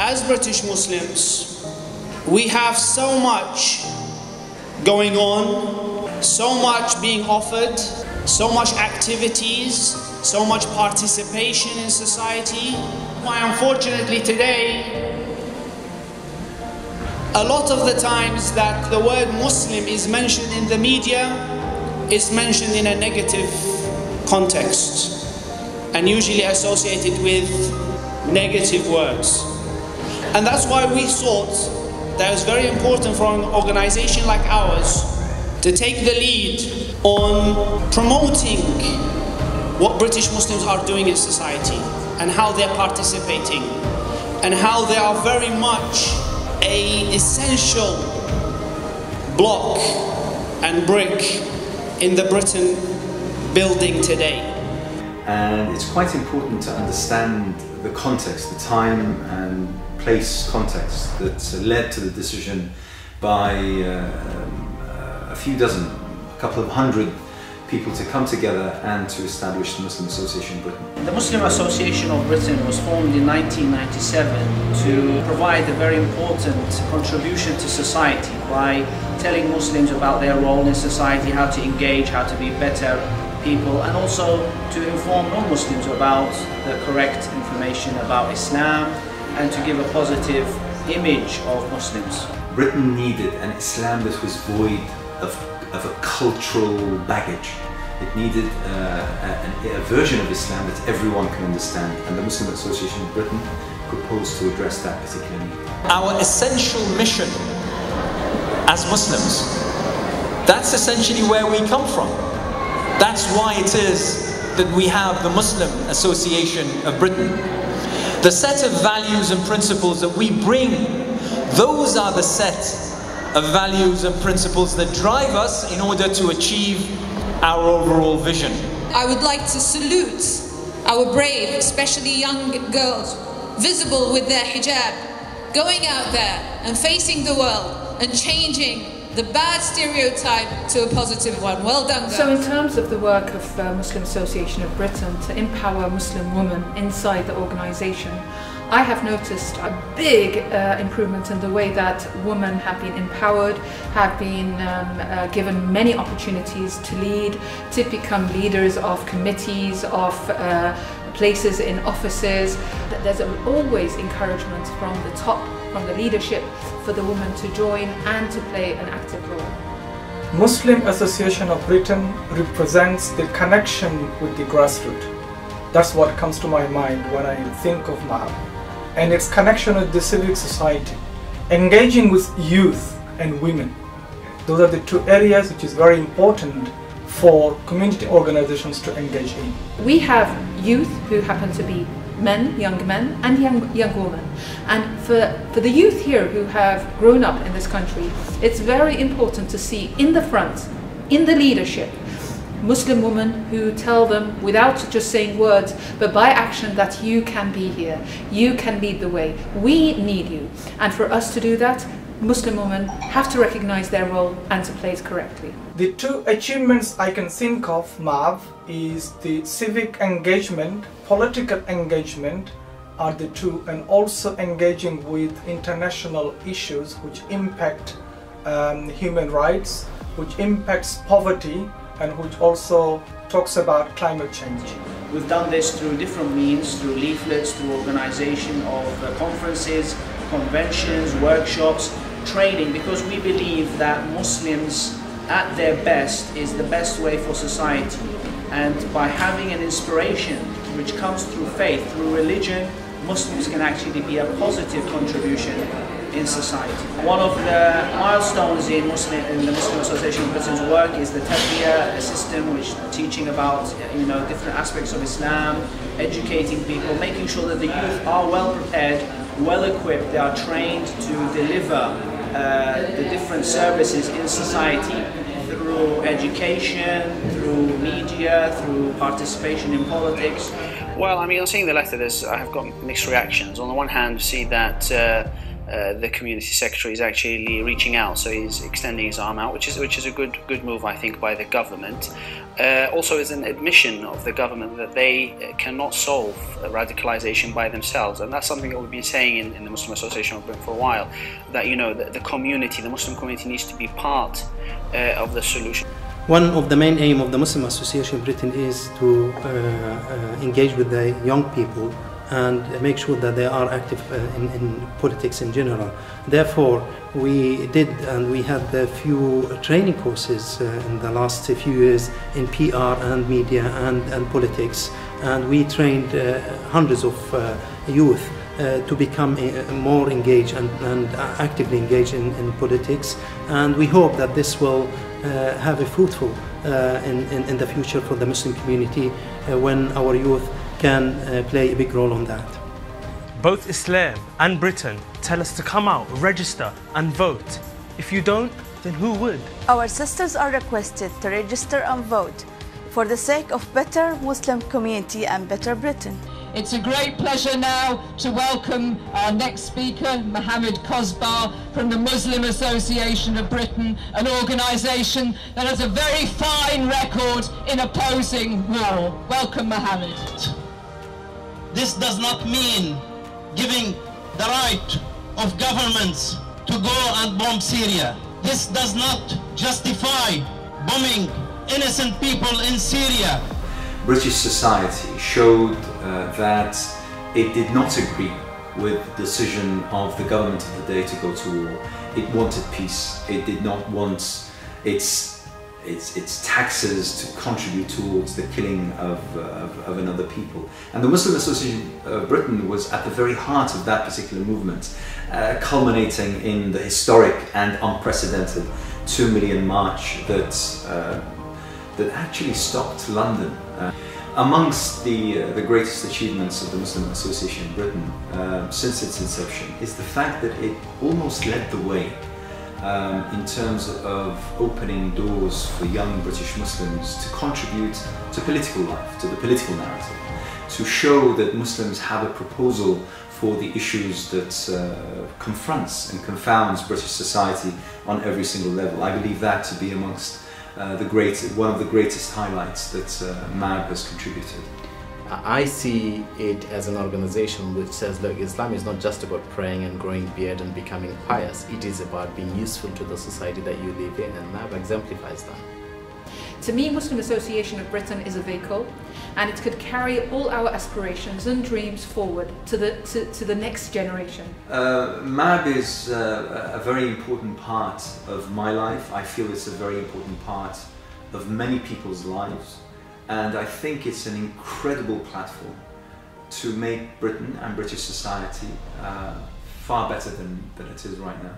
as British Muslims, we have so much going on, so much being offered, so much activities, so much participation in society. Why, unfortunately today, a lot of the times that the word Muslim is mentioned in the media is mentioned in a negative context and usually associated with negative words. And that's why we thought that it was very important for an organization like ours to take the lead on promoting what British Muslims are doing in society and how they're participating and how they are very much an essential block and brick in the Britain building today. And it's quite important to understand the context, the time and place context that led to the decision by a few dozen, a couple of hundred people to come together and to establish the Muslim Association of Britain. The Muslim Association of Britain was formed in 1997 to provide a very important contribution to society by telling Muslims about their role in society, how to engage, how to be better people, and also to inform non-Muslims about the correct information about Islam and to give a positive image of Muslims. Britain needed an Islam that was void of a cultural baggage. It needed a version of Islam that everyone can understand, and the Muslim Association of Britain proposed to address that particular need. Our essential mission as Muslims, that's essentially where we come from. That's why it is that we have the Muslim Association of Britain. The set of values and principles that we bring, those are the set of values and principles that drive us in order to achieve our overall vision. I would like to salute our brave, especially young girls, visible with their hijab, going out there and facing the world and changing the bad stereotype to a positive one. Well done, girls. So in terms of the work of Muslim Association of Britain to empower Muslim women inside the organisation, I have noticed a big improvement in the way that women have been empowered, have been given many opportunities to lead, to become leaders of committees, of places in offices. There's always encouragement from the top, from the leadership, for the women to join and to play an active role. Muslim Association of Britain represents the connection with the grassroots. That's what comes to my mind when I think of MAB. And its connection with the civic society, engaging with youth and women. Those are the two areas which is very important for community organizations to engage in. We have youth who happen to be men and young women. And for the youth here who have grown up in this country, it's very important to see in the front, in the leadership, Muslim women who tell them, without just saying words, but by action, that you can be here, you can lead the way, we need you. And for us to do that, Muslim women have to recognize their role and to play it correctly. The two achievements I can think of, MAB, is the civic engagement, political engagement are the two, and also engaging with international issues which impact human rights, which impacts poverty, and which also talks about climate change. We've done this through different means, through leaflets, through organisation of conferences, conventions, workshops, training, because we believe that Muslims at their best is the best way for society. And by having an inspiration which comes through faith, through religion, Muslims can actually be a positive contribution in society. One of the milestones in the Muslim Association of Britain's work is the Tarbiyah, a system which teaching about different aspects of Islam, educating people, making sure that the youth are well prepared, well equipped, they are trained to deliver the different services in society through education, through media, through participation in politics. Well, I mean, on seeing the letter, I have got mixed reactions. On the one hand, we see that the community secretary is actually reaching out, so he's extending his arm out, which is a good move, I think, by the government. Also, is an admission of the government that they cannot solve radicalization by themselves, and that's something that we've been saying in the Muslim Association of Britain for a while. That the community, the Muslim community, needs to be part of the solution. One of the main aims of the Muslim Association of Britain is to engage with the young people and make sure that they are active in politics in general. Therefore, we had a few training courses in the last few years in PR and media and politics, and we trained hundreds of youth to become more engaged and actively engaged in politics, and we hope that this will have a fruitful in the future for the Muslim community when our youth can play a big role on that. Both Islam and Britain tell us to come out, register and vote. If you don't, then who would? Our sisters are requested to register and vote for the sake of better Muslim community and better Britain. It's a great pleasure now to welcome our next speaker, Mohamed Kozbar, from the Muslim Association of Britain, an organisation that has a very fine record in opposing war. Welcome, Mohamed. This does not mean giving the right of governments to go and bomb Syria. This does not justify bombing innocent people in Syria. British society showed that it did not agree with the decision of the government of the day to go to war. It wanted peace. It did not want its taxes to contribute towards the killing of another people. And the Muslim Association of Britain was at the very heart of that particular movement, culminating in the historic and unprecedented 2 million march that actually stopped London. Amongst the greatest achievements of the Muslim Association in Britain since its inception is the fact that it almost led the way in terms of opening doors for young British Muslims to contribute to political life, to the political narrative, to show that Muslims have a proposal for the issues that confronts and confounds British society on every single level. I believe that to be amongst one of the greatest highlights that MAB has contributed. I see it as an organization which says, look, Islam is not just about praying and growing beard and becoming pious. It is about being useful to the society that you live in, and MAB exemplifies that. To me, Muslim Association of Britain is a vehicle, and it could carry all our aspirations and dreams forward to the next generation. MAB is a very important part of my life. I feel it's a very important part of many people's lives, and I think it's an incredible platform to make Britain and British society far better than it is right now.